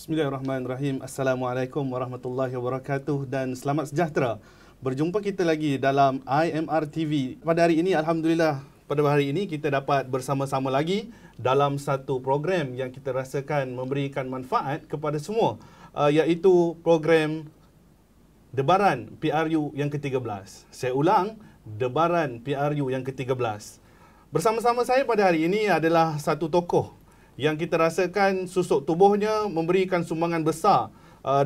Bismillahirrahmanirrahim. Assalamualaikum warahmatullahi wabarakatuh dan selamat sejahtera. Berjumpa kita lagi dalam IMR TV. Pada hari ini, Alhamdulillah, pada hari ini kita dapat bersama-sama lagi dalam satu program yang kita rasakan memberikan manfaat kepada semua, iaitu program Debaran PRU yang ke-13. Saya ulang, Debaran PRU yang ke-13. Bersama-sama saya pada hari ini adalah satu tokoh yang kita rasakan susuk tubuhnya memberikan sumbangan besar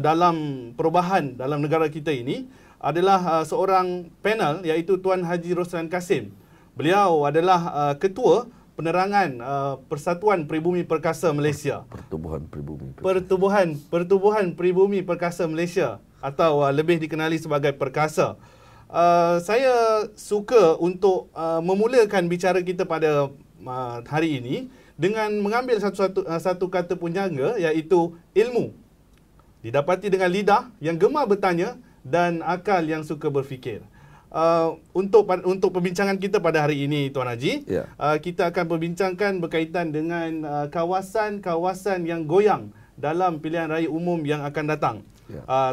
dalam perubahan dalam negara kita ini, adalah seorang panel, iaitu Tuan Haji Roslan Kasim. Beliau adalah ketua penerangan Persatuan Peribumi Perkasa Malaysia. Pertubuhan Peribumi Perkasa Malaysia, atau lebih dikenali sebagai Perkasa. Saya suka untuk memulakan bicara kita pada hari ini dengan mengambil satu kata punjanga, iaitu ilmu. Didapati dengan lidah yang gemar bertanya dan akal yang suka berfikir. Untuk perbincangan kita pada hari ini, Tuan Haji, kita akan perbincangkan berkaitan dengan kawasan-kawasan yang goyang dalam pilihan raya umum yang akan datang.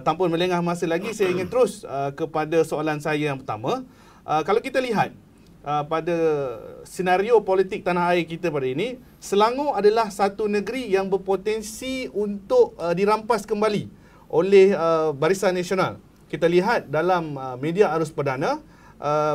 Tanpa melengah masa lagi, saya ingin terus kepada soalan saya yang pertama. Kalau kita lihat pada senario politik tanah air kita pada ini, Selangor adalah satu negeri yang berpotensi untuk dirampas kembali oleh Barisan Nasional. Kita lihat dalam media arus perdana,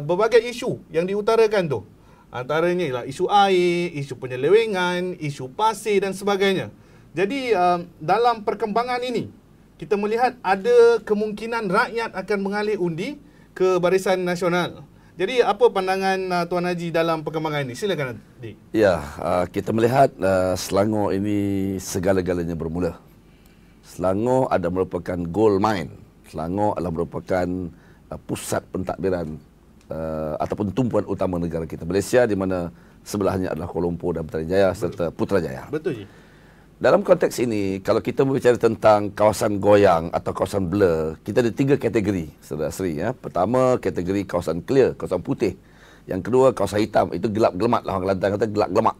berbagai isu yang diutarakan tu. Antaranya ialah isu air, isu penyelewengan, isu pasir dan sebagainya. Jadi dalam perkembangan ini, kita melihat ada kemungkinan rakyat akan mengalih undi ke Barisan Nasional. Jadi apa pandangan Tuan Haji dalam perkembangan ini? Silakan, Dik. Ya, kita melihat Selangor ini segala-galanya bermula. Selangor adalah merupakan gold mine. Selangor adalah merupakan pusat pentadbiran ataupun tumpuan utama negara kita Malaysia, di mana sebelahnya adalah Kuala Lumpur dan Putrajaya serta Putrajaya. Betul, Ji. Dalam konteks ini, kalau kita berbicara tentang kawasan goyang atau kawasan blur, kita ada 3 kategori, Saudara Sri. Pertama, kategori kawasan clear, kawasan putih. Yang kedua, kawasan hitam, itu gelap-gelemat lah, orang Kelantan kata gelap-gelemak.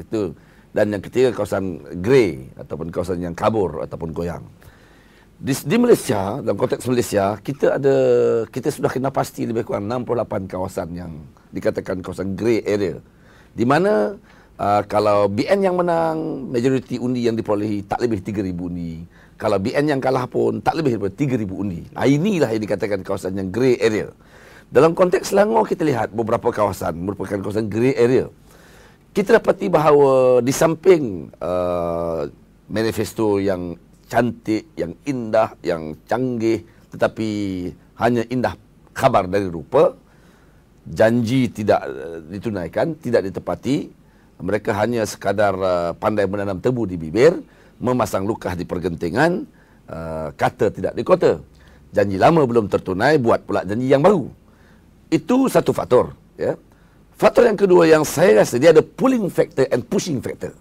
Itu. Dan yang ketiga, kawasan grey ataupun kawasan yang kabur ataupun goyang. Di Malaysia, dalam konteks Malaysia, kita sudah kena pasti lebih kurang 68 kawasan yang dikatakan kawasan grey area. Di mana kalau BN yang menang, majoriti undi yang diperolehi tak lebih 3,000 undi. Kalau BN yang kalah pun tak lebih daripada 3,000 undi. Inilah yang dikatakan kawasan yang grey area. Dalam konteks Selangor, kita lihat beberapa kawasan merupakan kawasan grey area. Kita dapati bahawa di samping manifesto yang cantik, yang indah, yang canggih, tetapi hanya indah khabar dari rupa, janji tidak ditunaikan, tidak ditepati. Mereka hanya sekadar pandai menanam tebu di bibir, memasang lukah di pergentingan, kata tidak dikota. Janji lama belum tertunai, buat pula janji yang baru. Itu satu faktor. Ya. Faktor yang kedua yang saya rasa, dia ada pulling factor and pushing factor.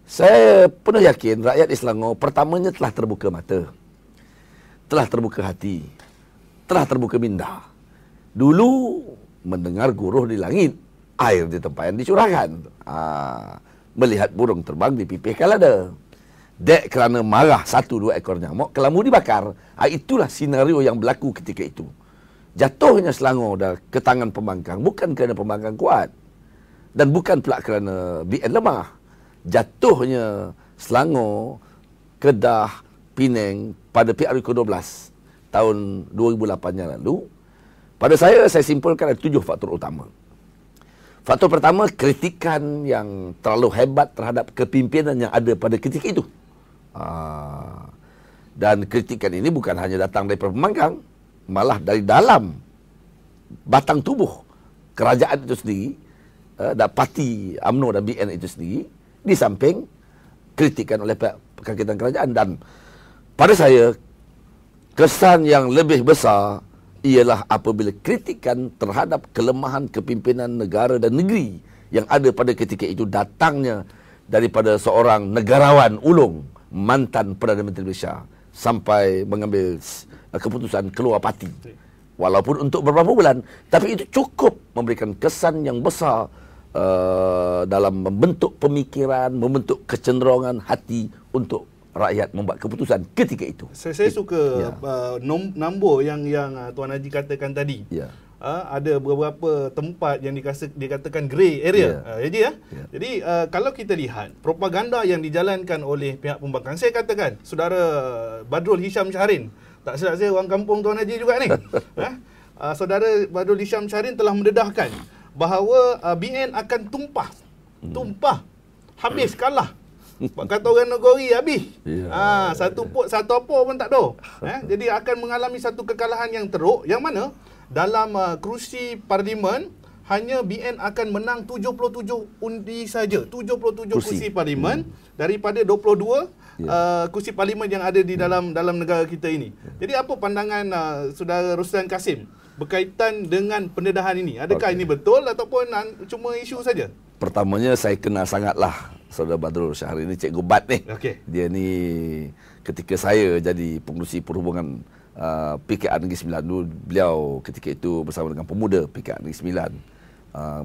Saya penuh yakin rakyat di Selangor pertamanya telah terbuka mata, telah terbuka hati, telah terbuka minda. Dulu mendengar guruh di langit, air di tempayan dicurahkan. Melihat burung terbang dipipihkan lada. Dek kerana marah 1-2 ekor nyamuk, kelambu dibakar. Itulah senario yang berlaku ketika itu. Jatuhnya Selangor ke tangan pembangkang bukan kerana pembangkang kuat, dan bukan pula kerana BN lemah. Jatuhnya Selangor, Kedah, Penang pada PRU ke-12 tahun 2008 yang lalu, pada saya simpulkan ada 7 faktor utama. Faktor pertama, kritikan yang terlalu hebat terhadap kepimpinan yang ada pada ketika itu. Dan kritikan ini bukan hanya datang dari pembangkang, malah dari dalam batang tubuh kerajaan itu sendiri, dan parti UMNO dan BN itu sendiri, di samping kritikan oleh pihak kerajaan. Dan pada saya, kesan yang lebih besar ialah apabila kritikan terhadap kelemahan kepimpinan negara dan negeri yang ada pada ketika itu datangnya daripada seorang negarawan ulung, mantan Perdana Menteri Malaysia, sampai mengambil keputusan keluar parti. Walaupun untuk beberapa bulan, tapi itu cukup memberikan kesan yang besar dalam membentuk pemikiran, membentuk kecenderungan hati untuk rakyat membuat keputusan ketika itu. Saya suka nombor yang Tuan Haji katakan tadi. Ya. Ada beberapa tempat yang dikatakan grey area. Jadi kalau kita lihat propaganda yang dijalankan oleh pihak pembangkang, saya katakan saudara Badrul Hisham Shahrin, tak silap saya orang kampung Tuan Haji juga ni. Saudara Badrul Hisham Shahrin telah mendedahkan bahawa BN akan tumpah, habis, kalah. Kata orang Negeri habis. Satu apa pun tak ada. Jadi akan mengalami satu kekalahan yang teruk, yang mana dalam kerusi parlimen hanya BN akan menang 77 undi saja. 77 kursi parlimen daripada 22 kursi parlimen yang ada di dalam negara kita ini. Jadi apa pandangan saudara Roslan Kasim berkaitan dengan pendedahan ini? Adakah ini betul ataupun cuma isu saja? Pertamanya saya kenal sangatlah saudara Badrul Shahrin ni, Cikgu Bad ni. Dia ni ketika saya jadi pengurusi perhubungan PKR Negeri Sembilan dulu, beliau ketika itu bersama dengan pemuda PKR Negeri Sembilan,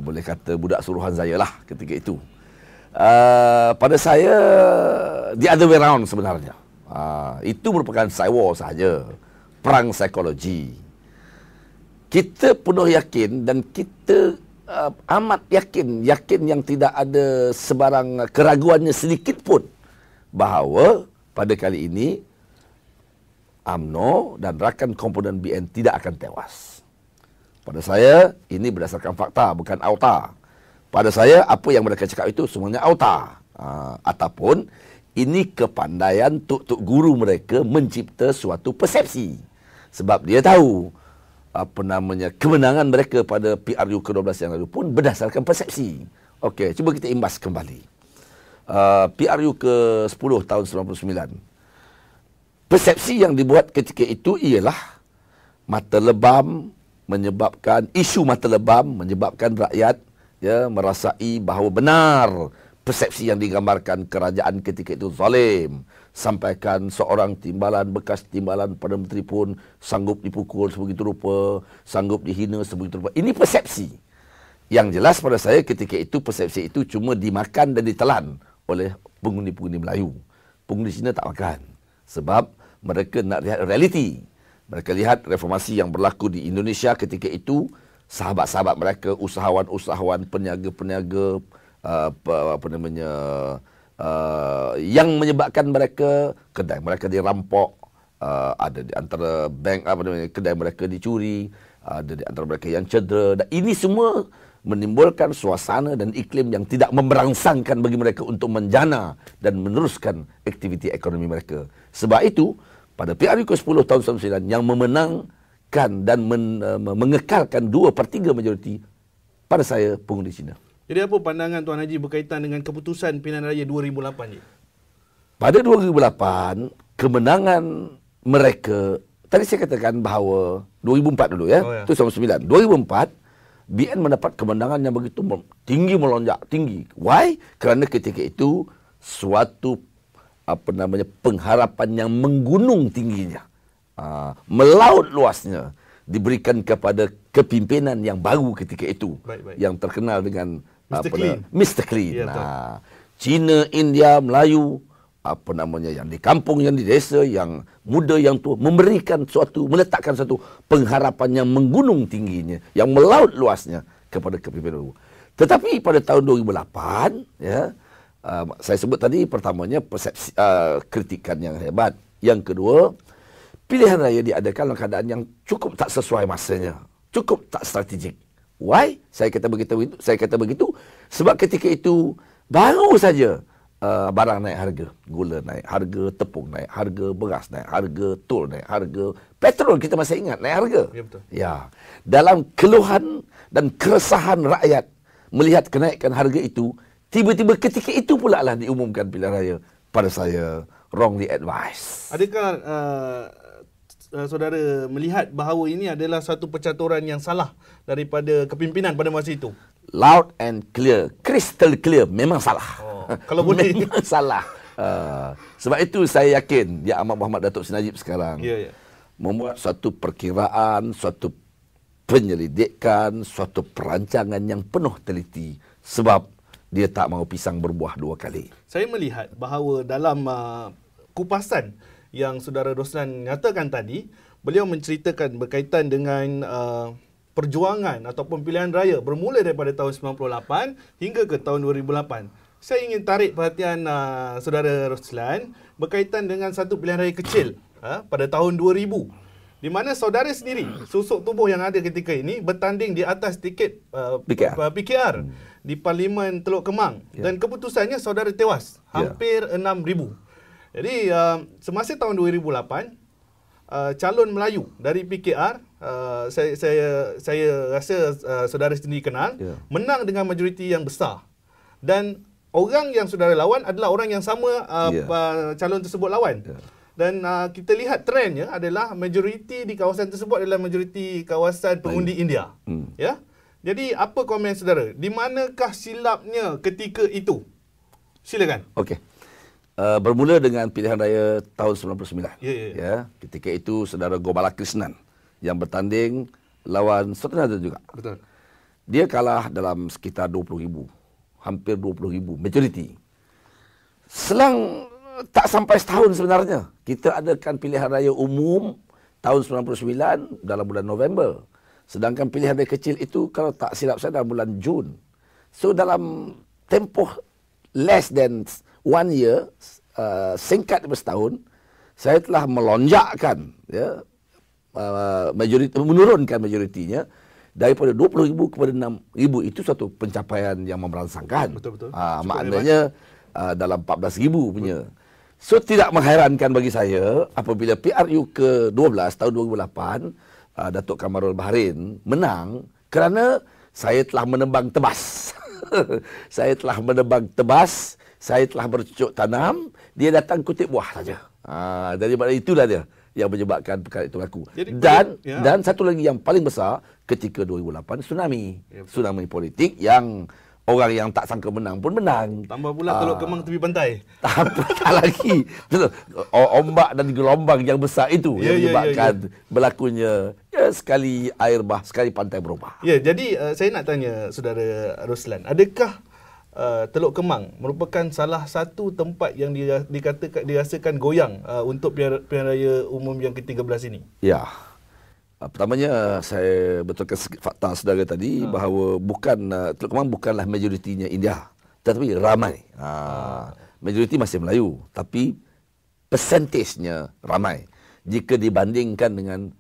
boleh kata budak suruhan saya lah ketika itu. Pada saya the other way round sebenarnya. Itu merupakan cyber sahaja, perang psikologi. Kita penuh yakin dan kita amat yakin yang tidak ada sebarang keraguannya sedikit pun bahawa pada kali ini UMNO dan rakan komponen BN tidak akan tewas. Pada saya, ini berdasarkan fakta, bukan auta. Pada saya, apa yang mereka cakap itu semuanya auta. Ataupun, ini kepandaian tuk-tuk guru mereka mencipta suatu persepsi. Sebab dia tahu, kemenangan mereka pada PRU ke-12 yang lalu pun berdasarkan persepsi. Okey, cuba kita imbas kembali. PRU ke-10 tahun 99. Persepsi yang dibuat ketika itu ialah mata lebam menyebabkan rakyat merasai bahawa benar persepsi yang digambarkan kerajaan ketika itu zalim. Sampaikan seorang bekas timbalan Perdana Menteri pun sanggup dipukul sebegitu rupa, sanggup dihina sebegitu rupa. Ini persepsi. Yang jelas pada saya ketika itu persepsi itu cuma dimakan dan ditelan oleh pengundi-pengundi Melayu. Pengundi Cina tak makan. Sebab mereka nak lihat realiti. Mereka lihat reformasi yang berlaku di Indonesia ketika itu, sahabat-sahabat mereka, usahawan-usahawan, peniaga-peniaga, yang menyebabkan mereka, kedai mereka dirampok, ada di antara bank, kedai mereka dicuri, ada di antara mereka yang cedera. Dan ini semua menimbulkan suasana dan iklim yang tidak memberangsangkan bagi mereka untuk menjana dan meneruskan aktiviti ekonomi mereka. Sebab itu, pada PRU ke-10 tahun 1999 yang memenangkan dan mengekalkan 2/3 majoriti, pada saya pengundi Cina. Jadi apa pandangan Tuan Haji berkaitan dengan keputusan pilihan raya 2008 ni? Pada 2008, kemenangan mereka, tadi saya katakan bahawa 2004 dulu ya, itu 1999. 2004, BN mendapat kemenangan yang begitu tinggi, melonjak tinggi. Why? Kerana ketika itu suatu pengharapan yang menggunung tingginya, melaut luasnya diberikan kepada kepimpinan yang baru ketika itu, yang terkenal dengan Mr. Clean. Cina, India, Melayu, yang di kampung, yang di desa, yang muda, yang tua, meletakkan suatu pengharapan yang menggunung tingginya, yang melaut luasnya kepada kepimpinan baru. Tetapi pada tahun 2008, saya sebut tadi pertamanya persepsi, kritikan yang hebat. Yang kedua, pilihan raya diadakan dalam keadaan yang cukup tak sesuai masanya, cukup tak strategik. Why? Saya kata begitu sebab ketika itu baru saja barang naik harga, gula naik harga, tepung naik harga, beras naik harga, tol naik harga, petrol kita masih ingat naik harga. Ya, betul. Ya, dalam keluhan dan keresahan rakyat melihat kenaikan harga itu, tiba-tiba ketika itu pula lah diumumkan pilihan raya. Pada saya, wrongly advised. Adakah saudara melihat bahawa ini adalah satu percaturan yang salah daripada kepimpinan pada masa itu? Loud and clear, crystal clear, memang salah. Kalau boleh. Memang salah. Sebab itu saya yakin Yang Amat Muhammad Datuk Seri Najib sekarang membuat suatu perkiraan, suatu penyelidikan, suatu perancangan yang penuh teliti. Sebab dia tak mahu pisang berbuah dua kali. Saya melihat bahawa dalam kupasan yang saudara Roslan nyatakan tadi, beliau menceritakan berkaitan dengan perjuangan ataupun pilihan raya bermula daripada tahun 98 hingga ke tahun 2008. Saya ingin tarik perhatian saudara Roslan berkaitan dengan satu pilihan raya kecil pada tahun 2000, di mana saudara sendiri, susuk tubuh yang ada ketika ini, bertanding di atas tiket PKR di Parlimen Teluk Kemang. Dan keputusannya saudara tewas, hampir 6,000. Jadi semasa tahun 2008, calon Melayu dari PKR, saya rasa saudara sendiri kenal, menang dengan majoriti yang besar. Dan orang yang saudara lawan adalah orang yang sama calon tersebut lawan. Dan kita lihat trendnya adalah majoriti di kawasan tersebut adalah majoriti kawasan pengundi India. Ya. Jadi apa komen saudara? Di manakah silapnya ketika itu? Silakan. Okey. Bermula dengan pilihan raya tahun 99. Ya. Ketika itu saudara Gopala Krishnan yang bertanding lawan saudara juga. Betul. Dia kalah dalam sekitar 20,000. Hampir 20,000 majoriti. Selang tak sampai setahun sebenarnya, kita adakan pilihan raya umum tahun 99 dalam bulan November. Sedangkan pilihan raya kecil itu kalau tak silap saya dalam bulan Jun. So dalam tempoh less than 1 year, singkat daripada setahun, saya telah melonjakkan menurunkan majoritinya daripada 20,000 kepada 6,000. Itu satu pencapaian yang merangsangkan. Betul-betul. Maknanya dalam 14,000 punya. So tidak mengherankan bagi saya apabila PRU ke-12 tahun 2008, Datuk Kamarul Bahrin menang kerana saya telah menebang tebas. Saya telah menebang tebas, saya telah bercucuk tanam, dia datang kutip buah saja. Daripada itulah dia yang menyebabkan perkara itu berlaku. Dan satu lagi yang paling besar, ketika 2008 tsunami. Tsunami politik yang orang yang tak sangka menang pun menang. Tambah pula Teluk Kemang tepi pantai. Tak lagi. Ombak dan gelombang yang besar itu yang menyebabkan berlakunya sekali air bah, sekali pantai berubah. Ya, jadi saya nak tanya saudara Roslan, adakah Teluk Kemang merupakan salah satu tempat yang dirasakan goyang untuk pilihan raya umum yang ke-13 ini? Ya. Pertamanya saya betulkan fakta saudara tadi bahawa Teluk Kemang bukanlah majoritinya India, tetapi ramai. Majoriti masih Melayu, tapi persentasenya ramai jika dibandingkan dengan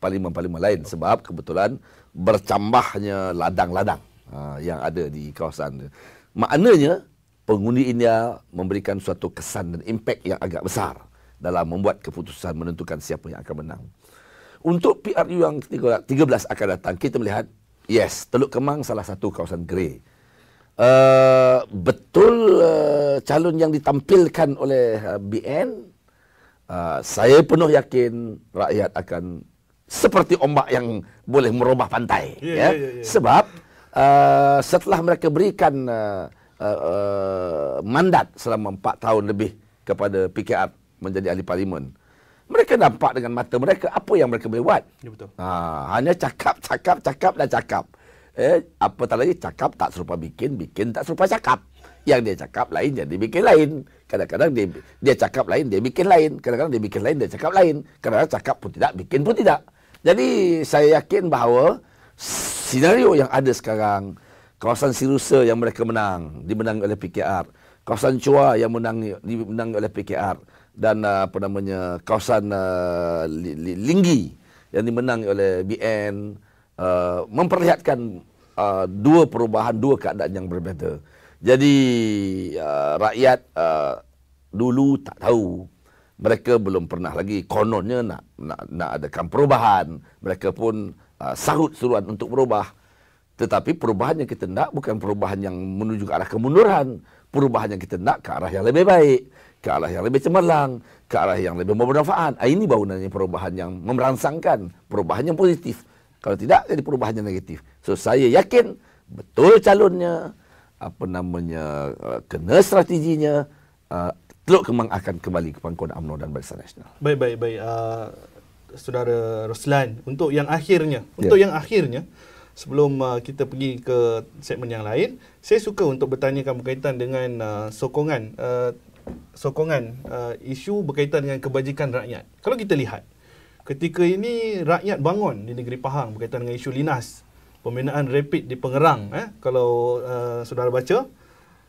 parlimen-parlimen lain, sebab kebetulan bercambahnya ladang-ladang yang ada di kawasan. Maknanya pengundi India memberikan suatu kesan dan impak yang agak besar dalam membuat keputusan menentukan siapa yang akan menang. Untuk PRU yang 13 akan datang, kita melihat, yes, Teluk Kemang salah satu kawasan grey. Betul calon yang ditampilkan oleh BN, saya penuh yakin rakyat akan seperti ombak yang boleh merubah pantai. Sebab setelah mereka berikan mandat selama 4 tahun lebih kepada PKR menjadi ahli parlimen, mereka nampak dengan mata mereka apa yang mereka boleh buat. Ya, betul. Hanya cakap dan cakap. Apatah lagi cakap tak serupa bikin tak serupa cakap. Yang dia cakap lain, jadi bikin lain. Kadang-kadang dia cakap lain, dia bikin lain. Kadang-kadang dia bikin lain, dia cakap lain. Kadang-kadang cakap pun tidak, bikin pun tidak. Jadi saya yakin bahawa senario yang ada sekarang, kawasan Sirusa yang mereka dimenang oleh PKR. Kawasan Chua yang dimenang oleh PKR. Dan kawasan Linggi yang dimenang oleh BN, memperlihatkan dua perubahan, dua keadaan yang berbeza. Jadi rakyat dulu tak tahu, mereka belum pernah lagi kononnya nak adakan perubahan. Mereka pun sahut suruhan untuk berubah. Tetapi perubahan yang kita nak bukan perubahan yang menuju ke arah kemunduran. Perubahan yang kita nak ke arah yang lebih baik, ke arah yang lebih cemerlang, ke arah yang lebih bermanfaat. Ini baru namanya perubahan yang merangsangkan, perubahan yang positif. Kalau tidak, jadi perubahan yang negatif. So saya yakin betul calonnya, kena strateginya, Teluk Kemang akan kembali ke pangkuan UMNO dan Barisan Nasional. Baik. Saudara Roslan, untuk yang akhirnya, sebelum kita pergi ke segmen yang lain, saya suka untuk bertanyakan berkaitan dengan sokongan sokongan isu berkaitan dengan kebajikan rakyat. Kalau kita lihat, ketika ini rakyat bangun di negeri Pahang berkaitan dengan isu linas, pembinaan rapid di Pengerang, kalau saudara baca.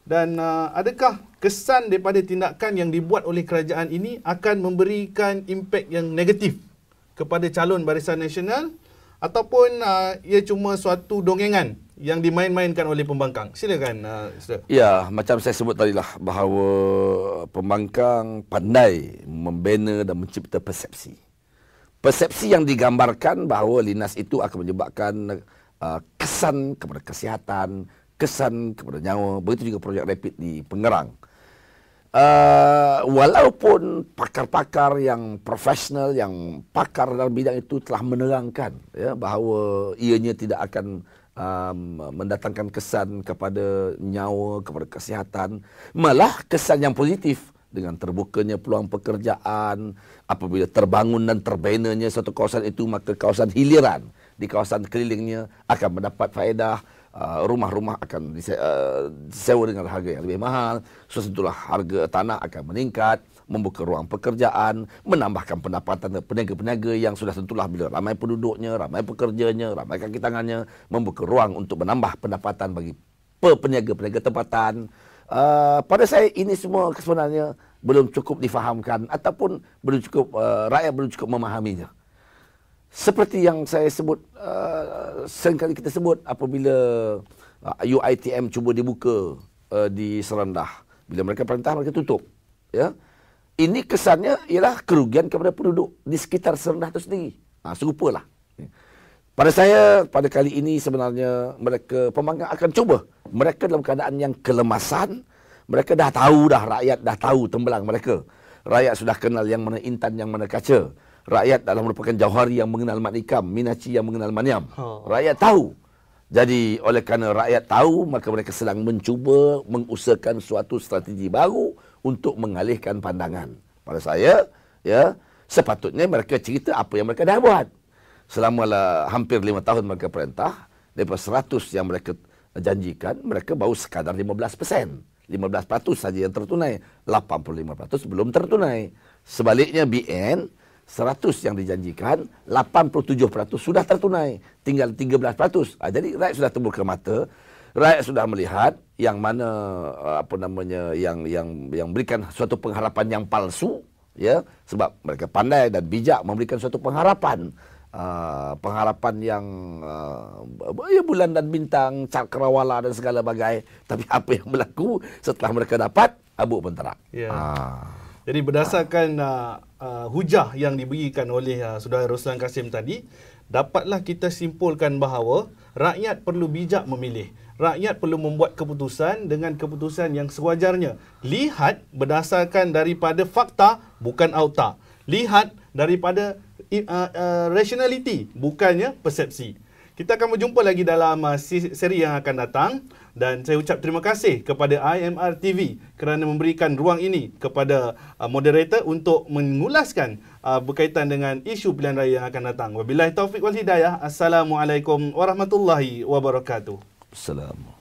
Dan adakah kesan daripada tindakan yang dibuat oleh kerajaan ini akan memberikan impak yang negatif kepada calon Barisan Nasional, ataupun ia cuma suatu dongengan yang dimain-mainkan oleh pembangkang? Silakan, Ustaz. Ya, macam saya sebut tadi lah, bahawa pembangkang pandai membina dan mencipta persepsi. Persepsi yang digambarkan bahawa linas itu akan menyebabkan kesan kepada kesihatan, kesan kepada nyawa. Begitu juga projek rapid di Pengerang. Walaupun pakar-pakar yang profesional, yang pakar dalam bidang itu telah menerangkan bahawa ianya tidak akan mendatangkan kesan kepada nyawa, kepada kesihatan, malah kesan yang positif dengan terbukanya peluang pekerjaan. Apabila terbangun dan terbinanya suatu kawasan itu, maka kawasan hiliran di kawasan kelilingnya akan mendapat faedah. Rumah-rumah akan disewa dengan harga yang lebih mahal. Sesuatulah harga tanah akan meningkat, membuka ruang pekerjaan, menambahkan pendapatan peniaga-peniaga yang sudah tentulah bila ramai penduduknya, ramai pekerjanya, ramai kaki tangannya, membuka ruang untuk menambah pendapatan bagi peniaga-peniaga tempatan. Pada saya ini semua sebenarnya belum cukup difahamkan, ataupun belum cukup rakyat belum cukup memahaminya. Seperti yang saya sebut, seringkali kita sebut apabila UiTM cuba dibuka di Serendah. Bila mereka perintah, mereka tutup. Ya. Ini kesannya ialah kerugian kepada penduduk di sekitar Serendah itu sendiri. Serupalah. Pada saya, pada kali ini sebenarnya mereka, pembangkang akan cuba. Mereka dalam keadaan yang kelemasan. Mereka dah tahu dah, rakyat dah tahu tembelang mereka. Rakyat sudah kenal yang mana intan, yang mana kaca. Rakyat adalah merupakan Jauhari yang mengenal Mat Ikam, Minaci yang mengenal Maniam. Rakyat tahu. Jadi oleh kerana rakyat tahu, maka mereka sedang mencuba mengusahakan suatu strategi baru untuk mengalihkan pandangan. Pada saya, ya, sepatutnya mereka cerita apa yang mereka dah buat. Selama hampir 5 tahun mereka perintah, daripada 100 yang mereka janjikan, mereka baru sekadar 15%. 15% saja yang tertunai. 85% belum tertunai. Sebaliknya BN, 100 yang dijanjikan, 87% sudah tertunai. Tinggal 13%. Jadi rakyat sudah terbuka mata. Rakyat sudah melihat yang mana yang berikan suatu pengharapan yang palsu, ya, sebab mereka pandai dan bijak memberikan suatu pengharapan. Pengharapan yang bulan dan bintang, cakrawala dan segala bagai. Tapi apa yang berlaku setelah mereka dapat, abu pun terang. Jadi berdasarkan hujah yang diberikan oleh Saudara Roslan Kasim tadi, dapatlah kita simpulkan bahawa rakyat perlu bijak memilih. Rakyat perlu membuat keputusan dengan keputusan yang sewajarnya. Lihat berdasarkan daripada fakta, bukan auta. Lihat daripada rationality, bukannya persepsi. Kita akan berjumpa lagi dalam seri yang akan datang. Dan saya ucap terima kasih kepada IMR TV kerana memberikan ruang ini kepada moderator untuk mengulaskan berkaitan dengan isu pilihan raya yang akan datang. Wabillahi taufiq wal hidayah. Assalamualaikum warahmatullahi wabarakatuh. Assalamualaikum.